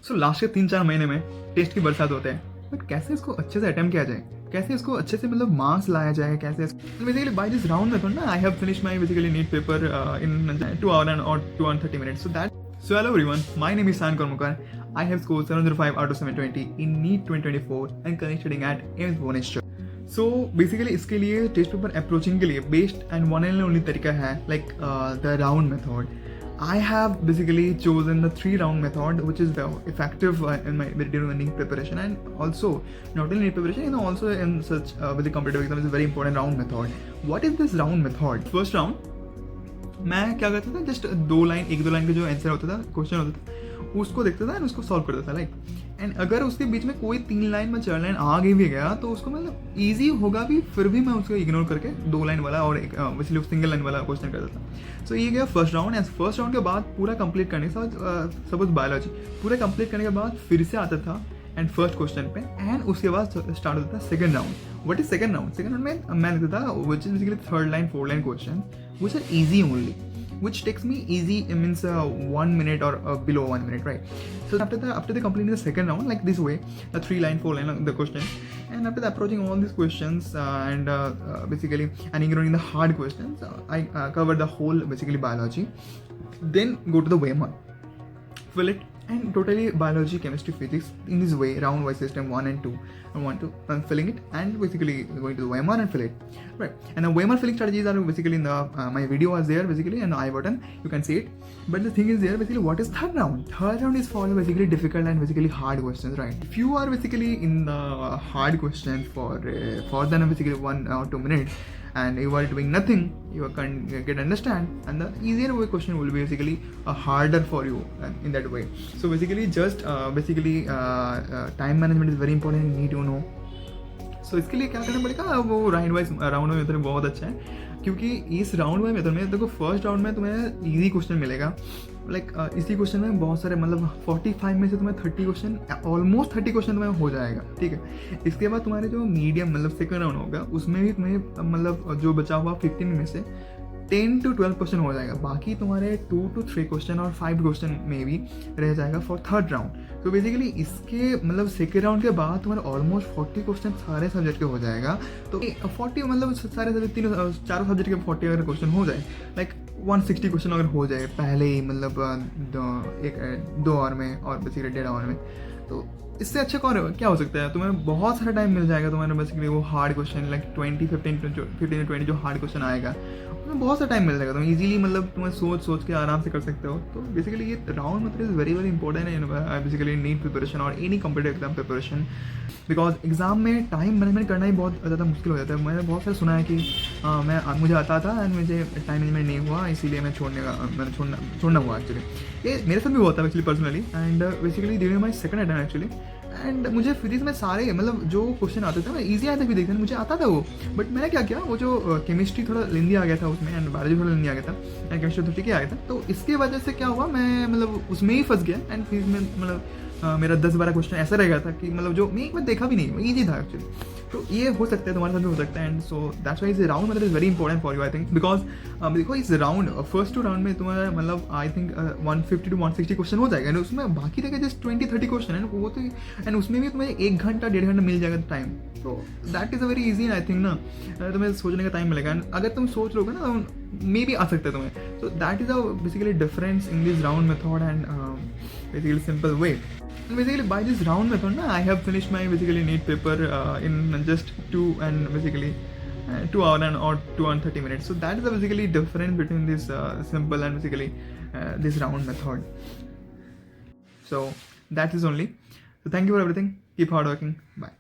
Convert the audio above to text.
So last के 3-4 महीने में टेस्ट की बरसात होते हैं, बट कैसे इसको अच्छे से अटेम्प्ट किया जाए, कैसे इसको अच्छे से मतलब मार्क्स लाया जाए, कैसे basically by this round method ना I have finish my basically NEET paper in 2 hours or 2 and 30 minutes. So hello everyone, my name is San Kormukar. I have scored 705 out of 720 in NEET 2024 and currently studying at AIIMS Bhubaneswar. So basically इसके लिए test paper approaching के लिए best and one and only तरीका है like the round method. I have basically chosen the 3-round method, which is effective in my during NEET preparation, and also not only NEET preparation, you know, also in such with the competitive exam is a very important round method. What is this round method? First round, मैं क्या करता था, just 2 line का जो answer होता था, question होता था, उसको देखता था एंड उसको सॉल्व करता था लाइक. एंड अगर उसके बीच में कोई 3 लाइन में 4 लाइन आगे भी गया तो उसको मतलब ईजी होगा भी, फिर भी मैं उसको इग्नोर करके 2 लाइन वाला और एक वैसे सिंगल लाइन वाला क्वेश्चन करता था. सो ये गया first round. And first round के बाद पूरा कंप्लीट करने के बाद सपोज बायोलॉजी पूरा कंप्लीट करने के बाद फिर से आता था एंड फर्स्ट क्वेश्चन पे, एंड उसके बाद स्टार्ट होता था second round. What is second round? Second round में मैं लिखता था which is basically 3rd line 4th line question which are easy only, which takes me easy, it means 1 minute or below 1 minute, right? So after the completing the second round like this way, the 3 line 4 line the question, and after the approaching all these questions and basically and ignoring the hard questions, I covered the whole basically biology. Then go to the OMR, fill it, and totally biology, chemistry, physics in this way, round wise system 1 and 2. I'm filling it and basically going to the OMR and fill it, right? And the OMR filling strategies are basically in the my video was there basically and I button, you can see it. But the thing is there basically, what is third round? Third round is for basically difficult and basically hard questions, right? If you are basically in the hard questions for than basically 1 or 2 minutes and you are doing nothing, you can get understand, and the easier way question will be basically harder for you in that way. So basically just time management is very important, you need to know. So इसके लिए क्या करना पड़ेगा, वो round में method बहुत अच्छा है, क्योंकि इस राउंड में मेथड में देखो फर्स्ट राउंड में तुम्हें इजी क्वेश्चन मिलेगा लाइक इसी क्वेश्चन में बहुत सारे मतलब 45 में से तुम्हें 30 क्वेश्चन ऑलमोस्ट 30 क्वेश्चन तुम्हें हो जाएगा, ठीक है. इसके बाद तुम्हारे जो मीडियम मतलब सेकंड राउंड होगा उसमें भी तुम्हें मतलब जो बचा हुआ 15 में से 10 to 12 क्वेश्चन हो जाएगा, बाकी तुम्हारे 2 to 3 क्वेश्चन और 5 क्वेश्चन में भी रह जाएगा फॉर थर्ड राउंड. तो बेसिकली इसके मतलब सेकेंड राउंड के बाद तुम्हारे ऑलमोस्ट 40 क्वेश्चन सारे सब्जेक्ट के हो जाएगा. तो 40 मतलब सारे सब्जेक्ट चारों सब्जेक्ट के 40 अगर क्वेश्चन हो जाए लाइक 160 क्वेश्चन अगर हो जाए पहले ही मतलब 2 आवर में और बेसिकली 1.5 आवर में, तो इससे अच्छा क्या हो सकता है. तुम्हें बहुत सारा टाइम मिल जाएगा तुम्हारे बेसिकली वो हार्ड क्वेश्चन लाइक 15 जो हार्ड क्वेश्चन आएगा उसमें बहुत सारा टाइम मिल जाएगा, तुम इजीली मतलब तुम्हें सोच के आराम से कर सकते हो. तो बेसिकली ये round method is very important है बेसिकली नीट प्रिपरेशन और any competitive exam preparation, because exam में टाइम मैनेजमेंट करना ही बहुत ज़्यादा मुश्किल हो जाता है. मैंने बहुत सारा सुना है कि मुझे आता था एंड मुझे टाइम मैनेजमेंट नहीं हुआ, इसीलिए मैं छोड़ना हुआ एक्चुअली. ये मेरे साथ भी हुआ था actually personally and basically during my second attempt actually. And मुझे फिजिक्स में सारे मतलब जो क्वेश्चन आते थे मैं ईजी आते भी देखते थे, मुझे आता था वो, बट मैंने क्या किया वो जो केमिस्ट्री थोड़ा लेंदी आ गया था उसमें एंड बायोलॉजी थोड़ा लेंदी आ गया था एंड केमिस्ट्री तो ठीक ही आ गया था. तो इसके वजह से क्या हुआ, मैं मतलब उसमें ही फंस गया एंड फिर मैं मतलब मेरा 10-12 क्वेश्चन ऐसा रह गया था कि मतलब जो मैं एक बार देखा भी नहीं, ईजी था एक्चुअली. तो ये हो सकता है तुम्हारे साथ भी हो सकता है. एंड सो दैट्स व्हाई इस राउंड मतलब is very important for you I think, because देखो इस राउंड फर्स्ट 2 राउंड में तुम्हारा मतलब आई थिंक 150 to 160 क्वेश्चन हो जाएगा एंड उसमें बाकी रहेगा जस्ट 20-30 क्वेश्चन एंड वो तो एंड उसमें भी तुम्हें 1 घंटा 1.5 घंटा मिल जाएगा टाइम. तो that is a very easy I think ना, तुम्हें सोचने का टाइम मिलेगा एंड अगर तुम सोच लोगे ना मे भी आ सकता है तुम्हें. So that is a basically difference in this round method and basically simple way. And basically by this round method I have finished my basically NEET paper in just 2 hours or 2 and 30 minutes. So that is the basically difference between this simple and basically this round method. So that is only. So thank you for everything. Keep hard working. Bye.